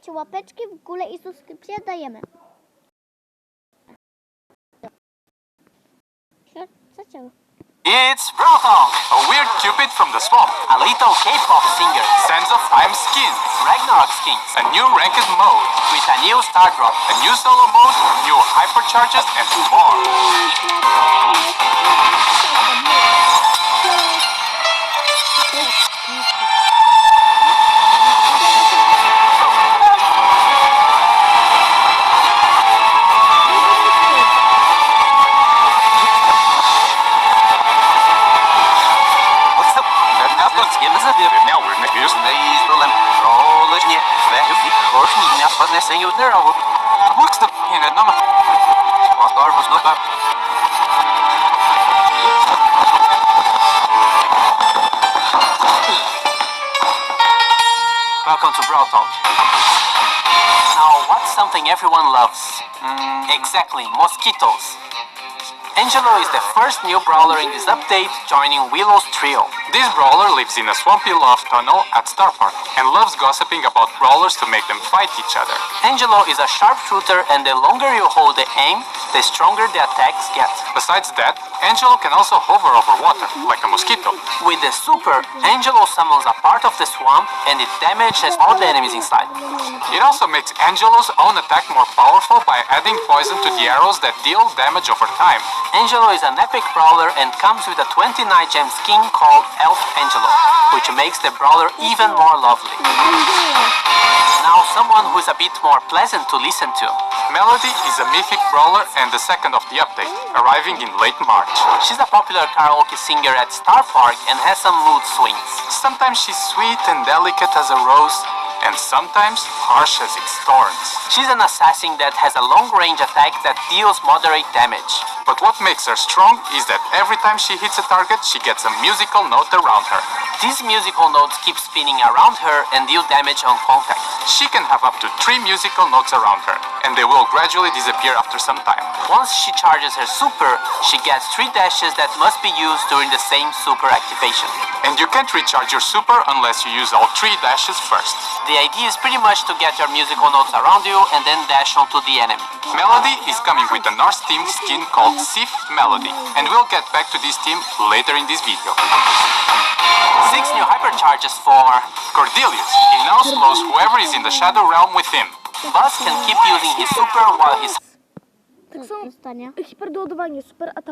Łapeczki w górę i subskrypcję dajemy. Zaczęło. It's Brothong, a weird cupid from the swamp, a little K-pop singer, Sense of Time skins, Ragnarok skins, a new ranked mode, with a new star drop, a new solo mode, new hypercharges, and more. Welcome to Brothong. Now, what's something everyone loves? Exactly, mosquitoes. Angelo is the first new brawler in this update, joining Willow's trio. This brawler lives in a swampy love tunnel at Star Park and loves gossiping about brawlers to make them fight each other. Angelo is a sharpshooter, and the longer you hold the aim, the stronger the attacks get. Besides that, Angelo can also hover over water, like a mosquito. With the super, Angelo summons a part of the swamp and it damages all the enemies inside. It also makes Angelo's own attack more powerful by adding poison to the arrows that deal damage over time. Angelo is an epic brawler and comes with a 29-gem skin called Elf Angelo, which makes the brawler even more lovely. Now someone who is a bit more pleasant to listen to. Melody is a mythic brawler and the second of the update, arriving in late March. She's a popular karaoke singer at Star Park and has some mood swings. Sometimes she's sweet and delicate as a rose, and sometimes harsh as its thorns. She's an assassin that has a long-range attack that deals moderate damage. But what makes her strong is that every time she hits a target, she gets a musical note around her. These musical notes keep spinning around her and deal damage on contact. She can have up to 3 musical notes around her, and they will gradually disappear after some time. Once she charges her super, she gets 3 dashes that must be used during the same super activation. And you can't recharge your super unless you use all 3 dashes first. The idea is pretty much to get your musical notes around you and then dash onto the enemy. Melody is coming with a Norse team skin called Sif Melody, and we'll get back to this team later in this video. 6 new hypercharges for Cordelius. He now slows whoever is in the Shadow Realm with him. Buzz can keep using his super while his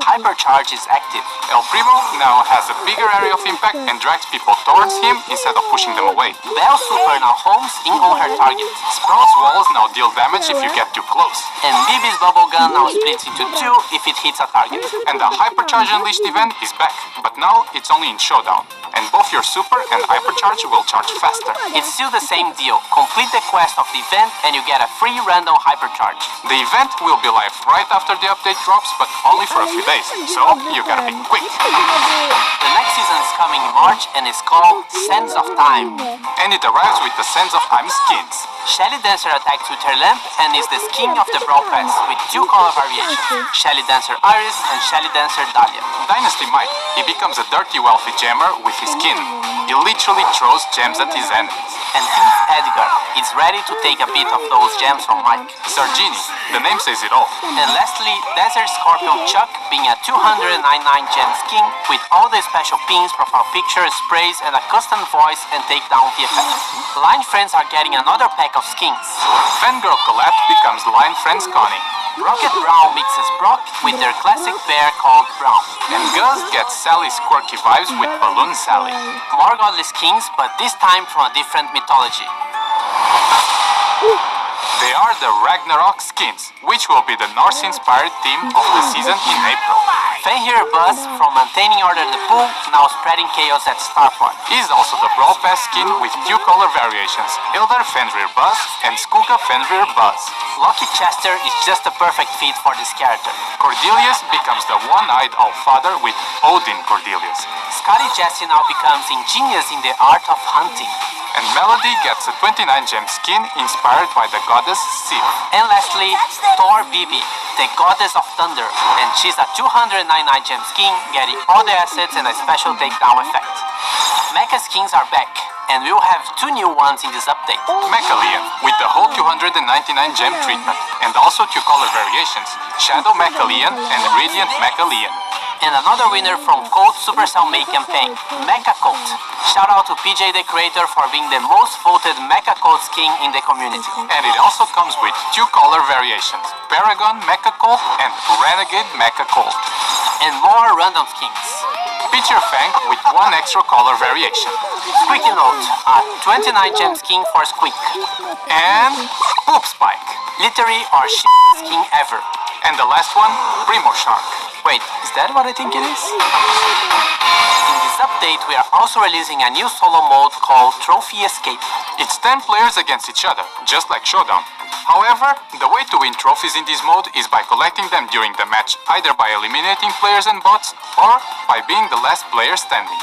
hypercharge is active. El Primo now has a bigger area of impact and drags people towards him instead of pushing them away. Belle's super now homes in on her target. Sprout's walls now deal damage if you get too close. And Bibi's bubble gun now splits into 2 if it hits a target. And the Hypercharge Unleashed event is back, but now it's only in Showdown. And both your super and hypercharge will charge faster. It's still the same deal. Complete the quest of the event and you get a free random hypercharge. The event will be live right after the update drops, but only for a few days, so you gotta be quick. The next season is coming in March and is called Sense of Time. And it arrives with the Sense of Time skins. Shelly Dancer attacks with her lamp and is the skin of the Brawl Pass with 2 color variations, Shelly Dancer Iris and Shelly Dancer Dahlia. Dynasty Mike, he becomes a dirty wealthy gemmer with his skin. He literally throws gems at his enemies. And Thief Edgar is ready to take a bit of those gems from Mike. Sargini, the name says it all. And lastly, Desert Scorpion Chuck being a 299 gem skin with all the special pins, profile pictures, sprays, and a custom voice and take down the effect. Line Friends are getting another pack of skins. Fangirl Colette becomes Line Friends Connie. Rocket Brown mixes Brock with their classic bear called Brown. And Gus gets Sally's quirky vibes with Balloon Sally. More godly skins, but this time from a different mythology. They are the Ragnarok skins, which will be the Norse-inspired theme of the season in April. Fenrir Buzz from Maintaining Order the Pool, now spreading chaos at Star Park. He is also the Brawl Pass skin with 2 color variations, Hildar Fenrir Buzz and Skuga Fenrir Buzz. Lucky Chester is just a perfect fit for this character. Cordelius becomes the one-eyed All-Father with Odin Cordelius. Scotty Jesse now becomes ingenious in the art of hunting. And Melody gets a 29-gem skin inspired by the goddess Sif. And lastly, Thor Bibi, the goddess of thunder, and she's a 299-gem skin, getting all the assets and a special takedown effect. Mecha skins are back. and we'll have 2 new ones in this update. Mechalian, with the whole 299 gem treatment, and also 2 color variations, Shadow Mechalian and Radiant Mechalian. And another winner from Colt Supercell Make campaign, Mecha Colt. Shout out to PJ the creator for being the most voted Mecha Colt skin in the community. And it also comes with 2 color variations, Paragon Mecha Colt and Renegade Mecha Colt. And more random skins. Feature Fang with 1 extra color variation. Squeaky Note, a 29 gem skin for Squeak. And Poop Spike. Literally our skin ever. And the last one, Primo Shark. Wait, is that what I think it is? In this update, we are also releasing a new solo mode called Trophy Escape. It's 10 players against each other, just like Showdown. However, the way to win trophies in this mode is by collecting them during the match, either by eliminating players and bots, or by being the last player standing.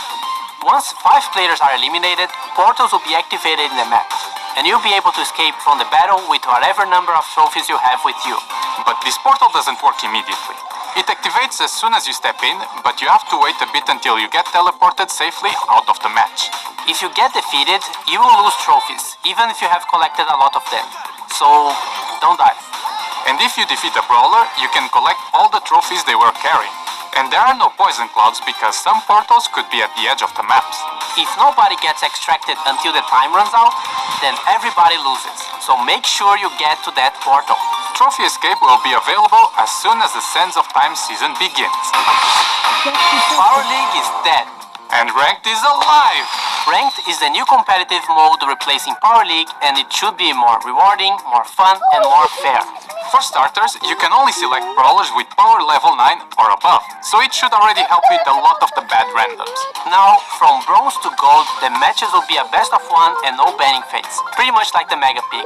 Once 5 players are eliminated, portals will be activated in the map, and you'll be able to escape from the battle with whatever number of trophies you have with you. But this portal doesn't work immediately. It activates as soon as you step in, but you have to wait a bit until you get teleported safely out of the match. If you get defeated, you will lose trophies, even if you have collected a lot of them. So, don't die. And if you defeat a brawler, you can collect all the trophies they were carrying. And there are no poison clouds because some portals could be at the edge of the maps. If nobody gets extracted until the time runs out, then everybody loses. So make sure you get to that portal. Trophy Escape will be available as soon as the Sands of Time season begins. Power League is dead. And Ranked is alive! Ranked is the new competitive mode replacing Power League, and it should be more rewarding, more fun, and more fair. For starters, you can only select brawlers with power level 9 or above, so it should already help with a lot of the bad randoms. Now, from bronze to gold, the matches will be a best of 1 and no banning phase, pretty much like the Mega Pig.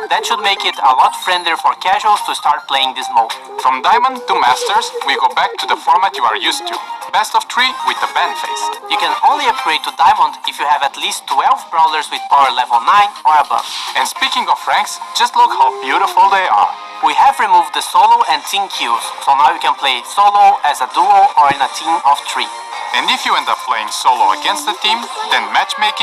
That should make it a lot friendlier for casuals to start playing this mode. From Diamond to Masters, we go back to the format you are used to. Best of 3 with the ban phase. You can only upgrade to Diamond if you have at least 12 brawlers with power level 9 or above. And speaking of ranks, just look how beautiful they are. We have removed the solo and team queues, so now you can play solo, as a duo, or in a team of 3. And if you end up playing solo against the team, then matchmaking